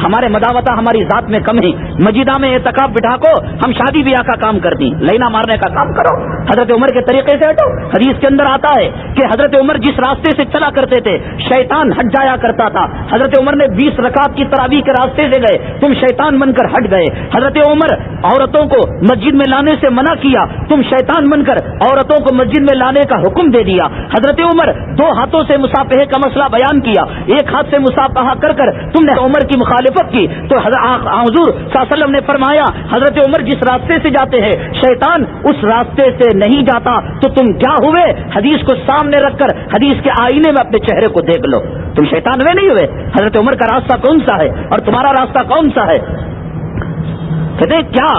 ہمارے مداوتہ ہماری ذات میں کم ہے، مسجدہ میں اعتکاف بٹھا کو ہم شادی بیاہ کا کام کرتی، لینا مارنے کا کام کرو، حضرت عمر کے طریقے سے ہٹو۔ حدیث کے اندر آتا ہے کہ حضرت عمر جس راستے سے چلا کرتے تھے شیطان ہٹ جایا کرتا تھا۔ حضرت عمر نے 20 رکعت کی تراویح کے راستے سے گئے، تم شیطان بن کر ہٹ گئے۔ حضرت عمر عورتوں کو مسجد میں لانے سے منع کیا، تم شیطان بن کر عورتوں کو مسجد میں لانے کا حکم دے دیا۔ حضرت عمر 2 ہاتھوں سے مصافحے کا مسئلہ بیان کیا، ایک ہاتھ سے مصافحہ کر کر تم نے عمر کی مخالفت کی، تو حضور صلی اللہ علیہ وسلم نے فرمایا حضرت عمر جس راستے سے جاتے ہیں شیطان اس راستے سے نہیں جاتا، تو تم کیا ہوئے؟ حدیث کو سامنے رکھ کر حدیث کے آئینے میں اپنے چہرے کو دیکھ لو، تم شیطان ہوئے نہیں ہوئے؟ حضرت عمر کا راستہ کون سا ہے اور تمہارا راستہ کون سا ہے؟ کہتے کیا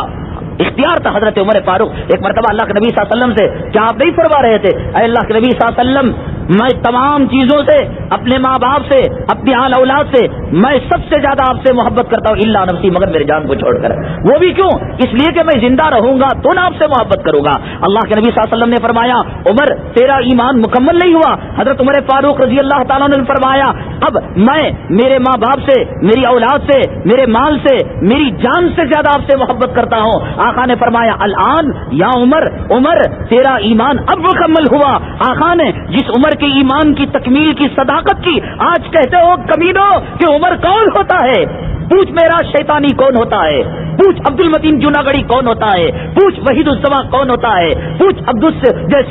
اختیار تھا حضرت عمر فاروق۔ ایک مرتبہ اللہ کے نبی صلی اللہ علیہ وسلم سے کیا آپ نہیں فرما رہے تھے اے اللہ کے نبی صلی اللہ علیہ وسلم، میں تمام چیزوں سے، اپنے ماں باپ سے، اپنی آل اولاد سے، میں سب سے زیادہ آپ سے محبت کرتا ہوں الا نفسی، مگر میری جان کو چھوڑ کر۔ وہ بھی کیوں؟ اس لیے کہ میں زندہ رہوں گا تو نہ آپ سے محبت کروں گا۔ اللہ کے نبی صلی اللہ علیہ وسلم نے فرمایا عمر تیرا ایمان مکمل نہیں ہوا۔ حضرت عمر فاروق رضی اللہ تعالیٰ نے فرمایا اب میں میرے ماں باپ سے، میری اولاد سے، میرے مال سے، میری جان سے زیادہ آپ سے محبت کرتا ہوں۔ آقا نے فرمایا الان یا عمر، عمر تیرا ایمان اب مکمل ہوا۔ آقا نے جس عمر کے ایمان کی تکمیل کی صداقت کی آج کہتے ہو کمینو کہ عمر کون ہوتا ہے؟ پوچھ میرا شیطانی کون ہوتا ہے، پوچھ عبد المتین جوناگڑھی کون ہوتا ہے، پوچھ وحید الزما کون ہوتا ہے، پوچھ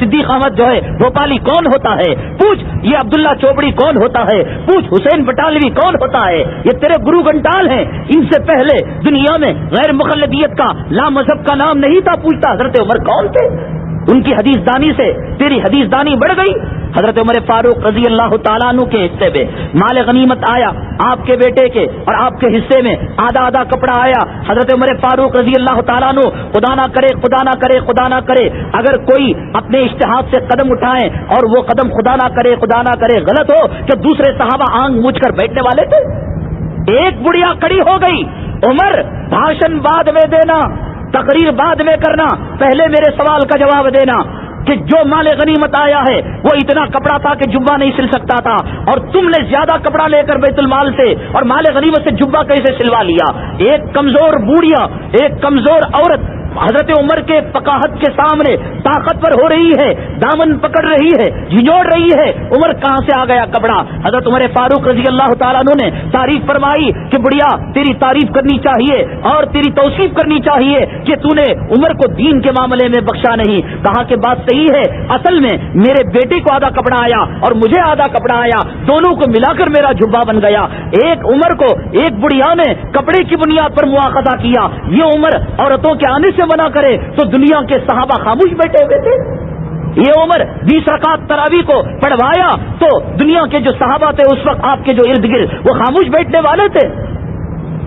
صدیق احمد جو ہے بھوپالی کون ہوتا ہے، پوچھ یہ عبداللہ چوبڑی کون ہوتا ہے، پوچھ حسین بٹالوی کون ہوتا ہے، یہ تیرے گرو گھنٹال ہیں۔ ان سے پہلے دنیا میں غیر مخلدیت کا لا مذہب کا نام نہیں تھا، پوچھتا حضرت عمر کون تھے؟ ان کی حدیث دانی سے تیری حدیث دانی بڑھ گئی۔ حضرت عمر فاروق رضی اللہ تعالیٰ عنہ کے حصے میں مال غنیمت آیا، آپ کے بیٹے کے اور آپ کے حصے میں آدھا آدھا کپڑا آیا۔ حضرت عمر فاروق رضی اللہ تعالیٰ عنہ خدا نہ کرے خدا نہ کرے خدا نہ کرے اگر کوئی اپنے اجتہاد سے قدم اٹھائے اور وہ قدم خدا نہ کرے غلط ہو کہ دوسرے صحابہ آنکھ موچھ کر بیٹھنے والے تھے۔ ایک بڑھیا کڑی ہو گئی، عمر بھاشن بعد میں دینا، تقریر بعد میں کرنا، پہلے میرے سوال کا جواب دینا کہ جو مال غنیمت آیا ہے وہ اتنا کپڑا تھا کہ جبہ نہیں سل سکتا تھا، اور تم نے زیادہ کپڑا لے کر بیت المال سے اور مال غنیمت سے جبہ کیسے سلوا لیا؟ ایک کمزور بوڑھیا، ایک کمزور عورت حضرت عمر کے فقاہت کے سامنے طاقتور ہو رہی ہے، دامن پکڑ رہی ہے، جھنجھوڑ رہی ہے، عمر کہاں سے آ گیا کپڑا؟ حضرت عمر فاروق رضی اللہ تعالیٰ عنہ نے تعریف فرمائی کہ بڑھیا تیری تعریف کرنی چاہیے اور تیری توصیف کرنی چاہیے کہ تو نے عمر کو دین کے معاملے میں بخشا نہیں۔ کہا کہ بات صحیح ہے، اصل میں میرے بیٹے کو آدھا کپڑا آیا اور مجھے آدھا کپڑا آیا، دونوں کو ملا کر میرا جھبا بن گیا۔ ایک عمر کو ایک بڑھیا نے کپڑے کی بنیاد پر مواخذہ کیا، یہ عمر عورتوں کے آنے سے منع کرے تو دنیا کے صحابہ خاموش بیٹھے ہوئے تھے۔ یہ عمر 20 رکعت تراویح کو پڑھوایا تو دنیا کے جو صحابہ تھے اس وقت آپ کے جو ارد گرد وہ خاموش بیٹھنے والے تھے۔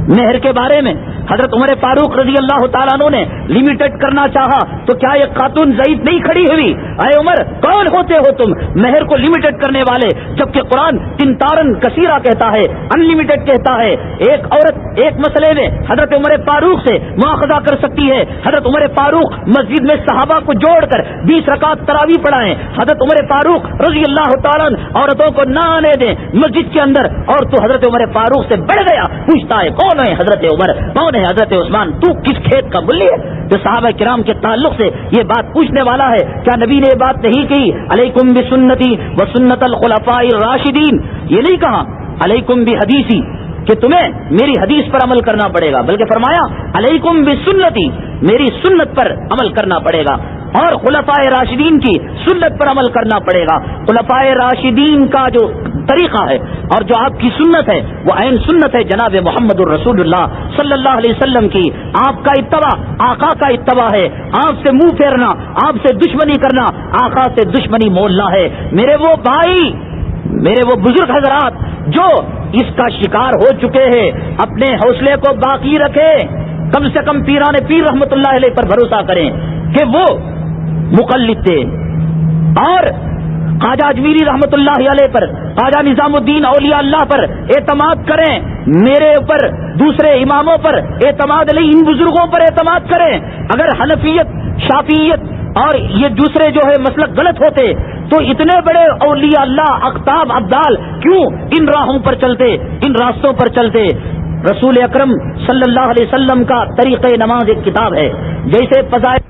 مہر کے بارے میں حضرت عمر فاروق رضی اللہ تعالیٰ عنہ نے لمیٹڈ کرنا چاہا تو کیا ایک خاتون ضعیف نہیں کھڑی ہوئی؟ اے عمر کون ہوتے ہو تم مہر کو لمیٹڈ کرنے والے؟ جبکہ قرآن تنتارن کثیرہ کہتا ہے، ان لمیٹڈ کہتا ہے۔ ایک عورت ایک مسئلے میں حضرت عمر فاروق سے مواخذہ کر سکتی ہے۔ حضرت عمر فاروق مسجد میں صحابہ کو جوڑ کر 20 رکعت تراویح پڑھائیں۔ حضرت عمر فاروق رضی اللہ تعالیٰ عورتوں کو نہ آنے دیں مسجد کے اندر، اور تو حضرت عمر فاروق سے بڑھ گیا، پوچھتا ہے کون ہے حضرت عمر، کون ہے حضرت عثمان، تو کس کھیت کا ملی ہے جو صحابہ کرام کے تعلق سے یہ بات پوچھنے والا ہے؟ کیا نبی نے یہ بات نہیں کہی علیکم بسنتی وسنت الخلفاء الراشدین؟ یہ نہیں کہا علیکم بحدیثی کہ تمہیں میری حدیث پر عمل کرنا پڑے گا، بلکہ فرمایا علیکم بسنتی، میری سنت پر عمل کرنا پڑے گا اور خلفاء راشدین کی سنت پر عمل کرنا پڑے گا۔ خلفاء راشدین کا جو طریقہ ہے اور جو آپ کی سنت ہے وہ عین سنت ہے جناب محمد الرسول اللہ صلی اللہ علیہ وسلم کی۔ آپ کا اتباع آقا کا اتباع ہے، آپ سے منہ پھیرنا، آپ سے دشمنی کرنا آقا سے دشمنی مولنا ہے۔ میرے وہ بھائی، میرے وہ بزرگ حضرات جو اس کا شکار ہو چکے ہیں، اپنے حوصلے کو باقی رکھیں، کم سے کم پیران پیر رحمت اللہ علیہ پر بھروسہ کریں کہ وہ مقلد تھے، اور خواجہ اجمیری رحمت اللہ علیہ پر، خواجہ نظام الدین اولیاء اللہ پر اعتماد کریں، میرے اوپر دوسرے اماموں پر اعتماد نہیں، ان بزرگوں پر اعتماد کریں۔ اگر حنفیت، شافعیت اور یہ دوسرے جو ہے مسلک غلط ہوتے تو اتنے بڑے اولیاء اللہ اقطاب ابدال کیوں ان راہوں پر چلتے، ان راستوں پر چلتے؟ رسول اکرم صلی اللہ علیہ وسلم کا طریقہ نماز ایک کتاب ہے. جیسے فضائل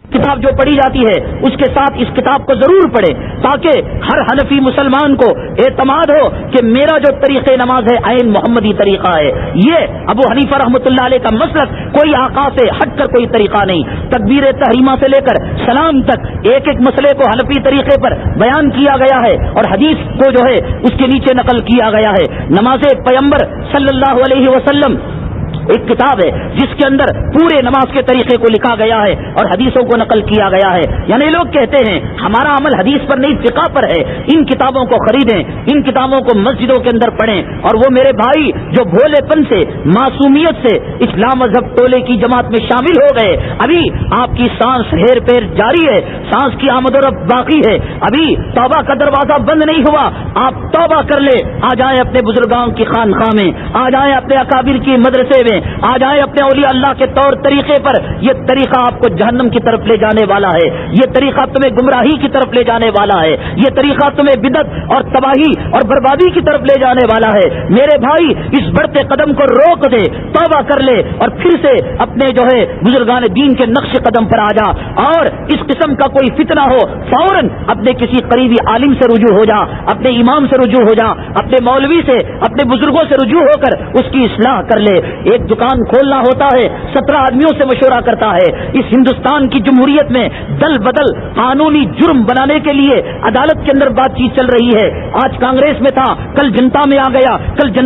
کتاب جو پڑھی جاتی ہے اس کے ساتھ اس کتاب کو ضرور پڑھے تاکہ ہر حنفی مسلمان کو اعتماد ہو کہ میرا جو طریقہ نماز ہے عین محمدی طریقہ ہے. یہ ابو حنیفہ رحمۃ اللہ علیہ کا مسلک کوئی آقا سے ہٹ کر کوئی طریقہ نہیں. تکبیر تحریمہ سے لے کر سلام تک ایک ایک مسئلے کو حنفی طریقے پر بیان کیا گیا ہے اور حدیث کو جو ہے اس کے نیچے نقل کیا گیا ہے. نماز پیغمبر صلی اللہ علیہ وسلم ایک کتاب ہے جس کے اندر پورے نماز کے طریقے کو لکھا گیا ہے اور حدیثوں کو نقل کیا گیا ہے. یعنی لوگ کہتے ہیں ہمارا عمل حدیث پر نہیں فقہ پر ہے. ان کتابوں کو خریدیں, ان کتابوں کو مسجدوں کے اندر پڑھیں. اور وہ میرے بھائی جو بھولے پن سے, معصومیت سے اسلام مذہب ٹولے کی جماعت میں شامل ہو گئے, ابھی آپ کی سانس ہیر پیر جاری ہے, سانس کی آمد و رفت باقی ہے, ابھی توبہ کا دروازہ بند نہیں ہوا. آپ توبہ کر لے, آ جائیں اپنے بزرگوں کی خانقاہ میں, آ جائیں اپنے اکابر کی مدرسے میں, آ جائیں اپنے اولیاء اللہ کے طور طریقے پر. یہ طریقہ آپ کو جہنم کی طرف لے جانے والا ہے. یہ طریقہ تمہیں گمراہی کی طرف لے جانے والا ہے. یہ طریقہ تمہیں بدعت اور تباہی اور بربادی کی طرف لے جانے والا ہے. میرے بھائی اس بڑھتے قدم کو روک دے, توبہ کر لے اور پھر سے اپنے جو ہے بزرگان دین کے نقش قدم پر آ جا. اور اس قسم کا کوئی فتنہ ہو فوراً اپنے کسی قریبی عالم سے رجوع ہو جا, اپنے امام سے رجوع ہو جا, اپنے مولوی سے, اپنے بزرگوں سے رجوع ہو کر اس کی اصلاح کر لے. ایک دکان کھولنا ہوتا ہے 17 آدمیوں سے مشورہ کرتا ہے. اس ہندوستان کی جمہوریت میں دل بدل قانونی جرم بنانے کے لیے عدالت کے اندر بات چیت چل رہی ہے. آج کانگریس میں تھا, کل جنتا میں آ گیا, کل